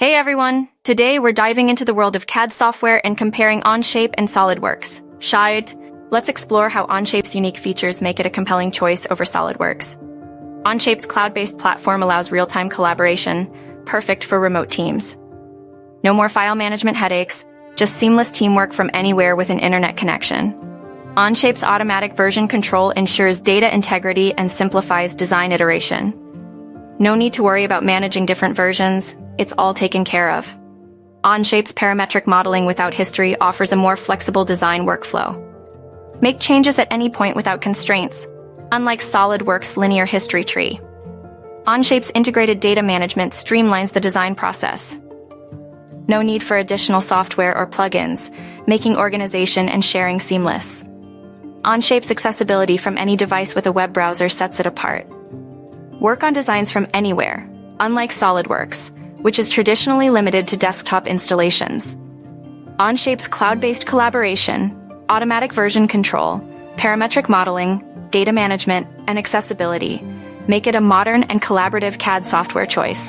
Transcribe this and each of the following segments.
Hey everyone! Today we're diving into the world of CAD software and comparing Onshape and Solidworks. Shite! Let's explore how Onshape's unique features make it a compelling choice over Solidworks. Onshape's cloud-based platform allows real-time collaboration, perfect for remote teams. No more file management headaches, just seamless teamwork from anywhere with an internet connection. Onshape's automatic version control ensures data integrity and simplifies design iteration. No need to worry about managing different versions, it's all taken care of. Onshape's parametric modeling without history offers a more flexible design workflow. Make changes at any point without constraints, unlike Solidworks' linear history tree. Onshape's integrated data management streamlines the design process. No need for additional software or plugins, making organization and sharing seamless. Onshape's accessibility from any device with a web browser sets it apart. Work on designs from anywhere, unlike Solidworks, which is traditionally limited to desktop installations. Onshape's cloud-based collaboration, automatic version control, parametric modeling, data management, and accessibility make it a modern and collaborative CAD software choice.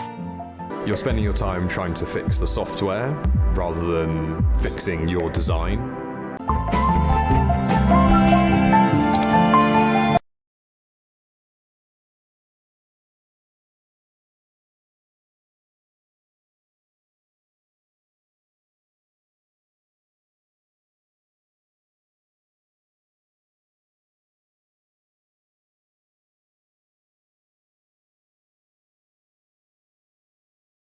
You're spending your time trying to fix the software rather than fixing your design.